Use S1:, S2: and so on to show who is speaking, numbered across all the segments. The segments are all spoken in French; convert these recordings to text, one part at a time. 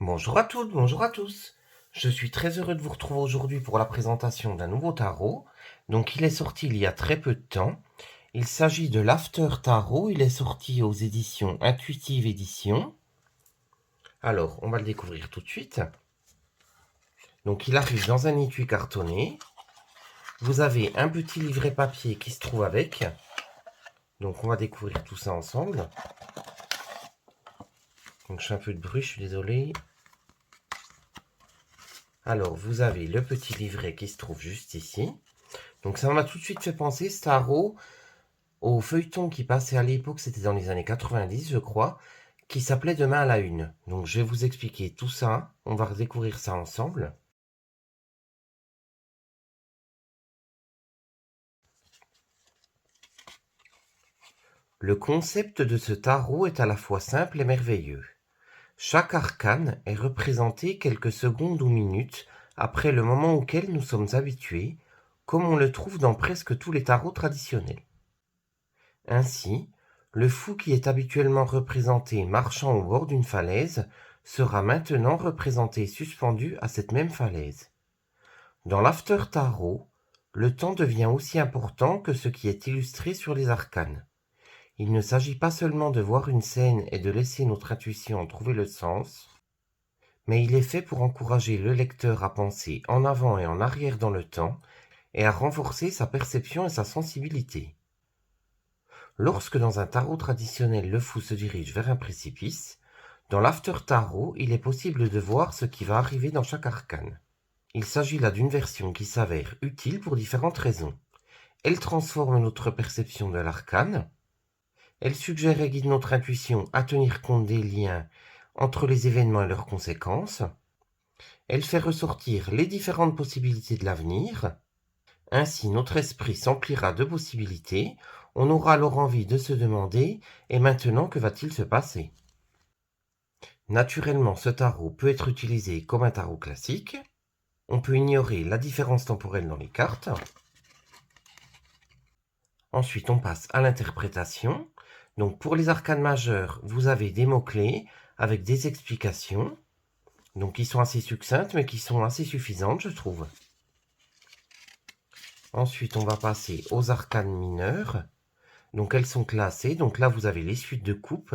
S1: Bonjour à toutes, bonjour à tous. Je suis très heureux de vous retrouver aujourd'hui pour la présentation d'un nouveau tarot. Donc il est sorti il y a très peu de temps. Il s'agit de l'After Tarot. Il est sorti aux éditions Intuitive Édition. Alors, on va le découvrir tout de suite. Donc il arrive dans un étui cartonné. Vous avez un petit livret papier qui se trouve avec. Donc on va découvrir tout ça ensemble. Donc je fais un peu de bruit, je suis désolé. Alors vous avez le petit livret qui se trouve juste ici. Donc ça m'a tout de suite fait penser, ce tarot, au feuilleton qui passait à l'époque, c'était dans les années 90, je crois, qui s'appelait Demain à la une. Donc je vais vous expliquer tout ça, on va redécouvrir ça ensemble. Le concept de ce tarot est à la fois simple et merveilleux. Chaque arcane est représenté quelques secondes ou minutes après le moment auquel nous sommes habitués, comme on le trouve dans presque tous les tarots traditionnels. Ainsi, le fou qui est habituellement représenté marchant au bord d'une falaise sera maintenant représenté suspendu à cette même falaise. Dans l'After Tarot, le temps devient aussi important que ce qui est illustré sur les arcanes. Il ne s'agit pas seulement de voir une scène et de laisser notre intuition en trouver le sens, mais il est fait pour encourager le lecteur à penser en avant et en arrière dans le temps et à renforcer sa perception et sa sensibilité. Lorsque dans un tarot traditionnel le fou se dirige vers un précipice, dans l'After Tarot, il est possible de voir ce qui va arriver dans chaque arcane. Il s'agit là d'une version qui s'avère utile pour différentes raisons. Elle transforme notre perception de l'arcane, elle suggère et guide notre intuition à tenir compte des liens entre les événements et leurs conséquences, elle fait ressortir les différentes possibilités de l'avenir. Ainsi notre esprit s'emplira de possibilités, on aura alors envie de se demander « Et maintenant, que va-t-il se passer ?» Naturellement, ce tarot peut être utilisé comme un tarot classique. On peut ignorer la différence temporelle dans les cartes. Ensuite, on passe à l'interprétation. Donc pour les arcanes majeures, vous avez des mots-clés avec des explications. Donc qui sont assez succinctes, mais qui sont assez suffisantes, je trouve. Ensuite, on va passer aux arcanes mineures. Donc elles sont classées. Donc là, vous avez les suites de coupe.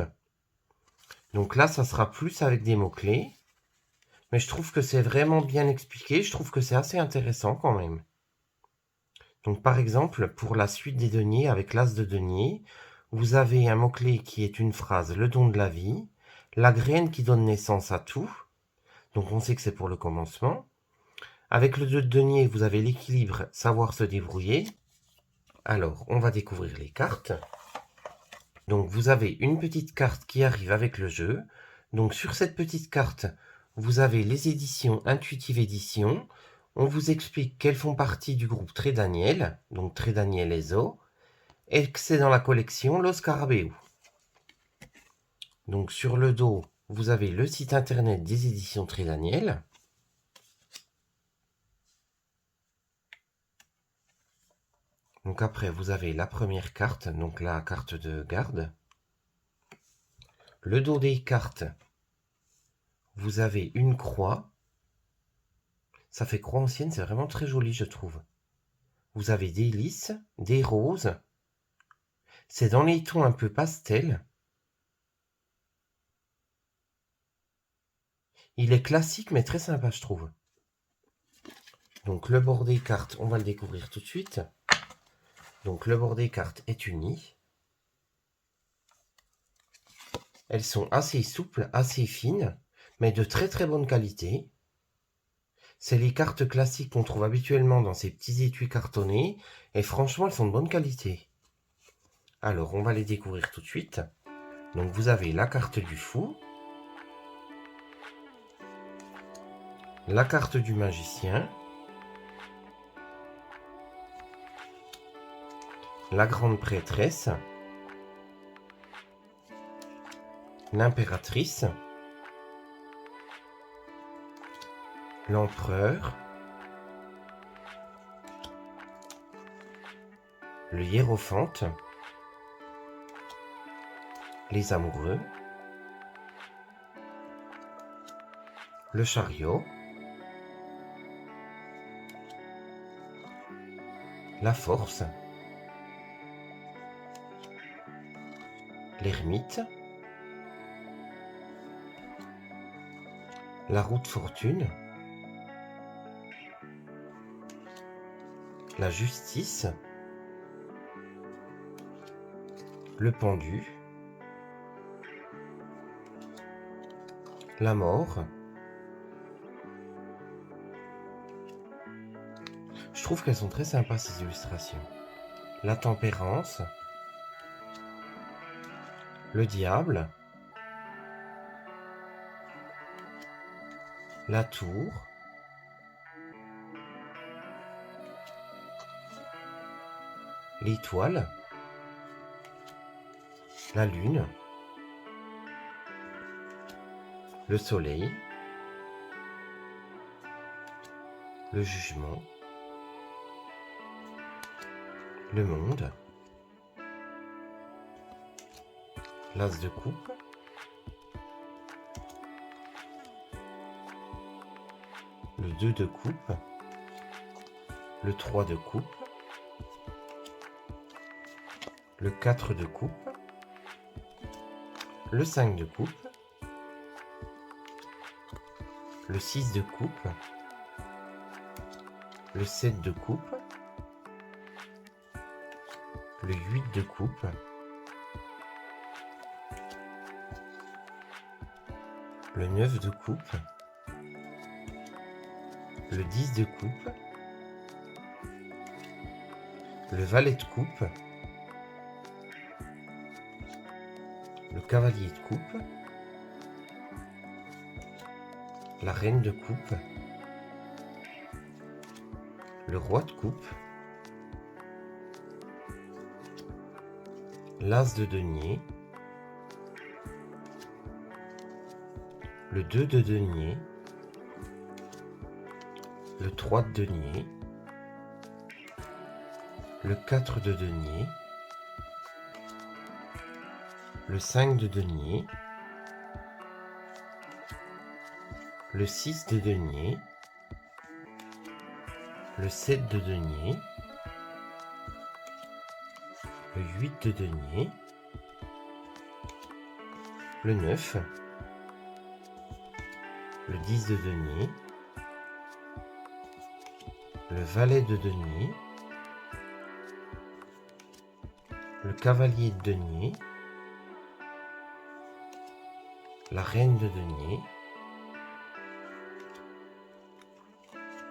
S1: Donc là, ça sera plus avec des mots-clés. Mais je trouve que c'est vraiment bien expliqué. Je trouve que c'est assez intéressant quand même. Donc par exemple, pour la suite des deniers avec l'as de denier, vous avez un mot-clé qui est une phrase, le don de la vie, la graine qui donne naissance à tout. Donc on sait que c'est pour le commencement. Avec le 2 de denier, vous avez l'équilibre, savoir se débrouiller. Alors, on va découvrir les cartes. Donc vous avez une petite carte qui arrive avec le jeu. Donc sur cette petite carte, vous avez les éditions Intuitive Édition. On vous explique qu'elles font partie du groupe Très Daniel, donc Très Daniel Ezo, et que c'est dans la collection Los Scarabéus. Donc sur le dos, vous avez le site internet des éditions Très Daniel. Donc après, vous avez la première carte, donc la carte de garde. Le dos des cartes, vous avez une croix. Ça fait croix ancienne, c'est vraiment très joli, je trouve. Vous avez des lys, des roses. C'est dans les tons un peu pastel. Il est classique, mais très sympa, je trouve. Donc le bord des cartes, on va le découvrir tout de suite. Donc le bord des cartes est uni. Elles sont assez souples, assez fines, mais de très très bonne qualité. C'est les cartes classiques qu'on trouve habituellement dans ces petits étuis cartonnés, et franchement elles sont de bonne qualité. Alors on va les découvrir tout de suite. Donc vous avez la carte du fou, la carte du magicien, la grande prêtresse, l'impératrice, l'empereur, le hiérophante, les amoureux, le chariot, la force, l'ermite, la roue de fortune, la justice, le pendu, la mort. Je trouve qu'elles sont très sympas ces illustrations. La tempérance, le diable, la tour, l'étoile, la lune, le soleil, le jugement, le monde, l'as de coupe, le 2 de coupe, le 3 de coupe, le 4 de coupe, le 5 de coupe, le 6 de coupe, le 7 de coupe, le 8 de coupe, le 9 de coupe, le 10 de coupe, le valet de coupe, le cavalier de coupe, la reine de coupe, le roi de coupe, l'as de denier, le 2 de denier, le 3 de denier, le 4 de denier, le 5 de denier, le 6 de denier, le 7 de denier, le 8 de denier, le 9, le 10 de denier, le valet de denier, le cavalier de denier, la reine de denier,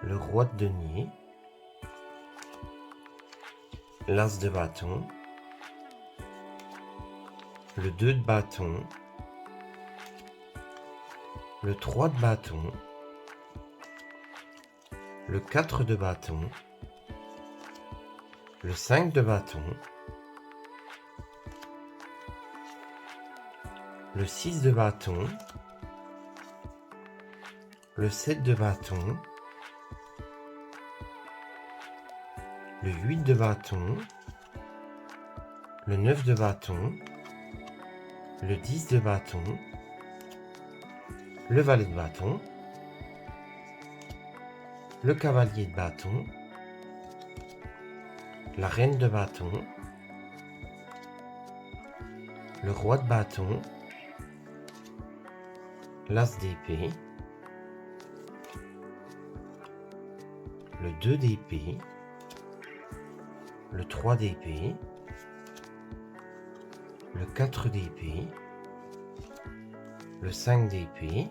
S1: le roi de denier, l'as de bâton, le 2 de bâton, le 3 de bâton, le 4 de bâton, le 5 de bâton, le 6 de bâton, le 7 de bâton, le 8 de bâton, le 9 de bâton, le 10 de bâton, le valet de bâton, le cavalier de bâton, la reine de bâton, le roi de bâton, l'as d'épée, le 2 d'épée, le 3 d'épée, le 4 d'épée, le 5 d'épée,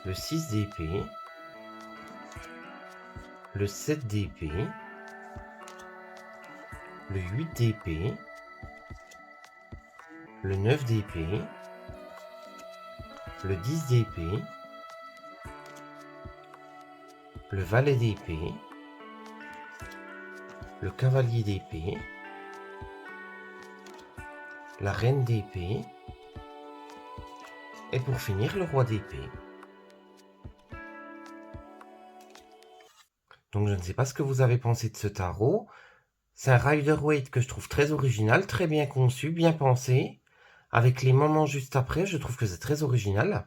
S1: le 6 d'épée, le 7 d'épée, le 8 d'épée, le 9 d'épée, le 10 d'épée, le valet d'épée, le cavalier d'épée, la reine d'épée, et pour finir le roi d'épée. Donc je ne sais pas ce que vous avez pensé de ce tarot. C'est un Rider-Waite que je trouve très original, très bien conçu, bien pensé. Avec les moments juste après, je trouve que c'est très original.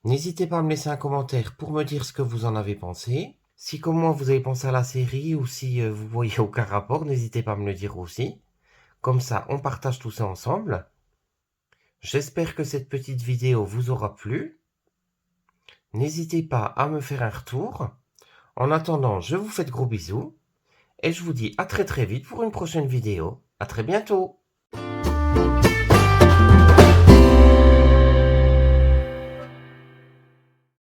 S1: N'hésitez pas à me laisser un commentaire pour me dire ce que vous en avez pensé. Si comme moi vous avez pensé à la série ou si vous voyez aucun rapport, n'hésitez pas à me le dire aussi. Comme ça, on partage tout ça ensemble. J'espère que cette petite vidéo vous aura plu. N'hésitez pas à me faire un retour. En attendant, je vous fais de gros bisous. Et je vous dis à très très vite pour une prochaine vidéo. À très bientôt!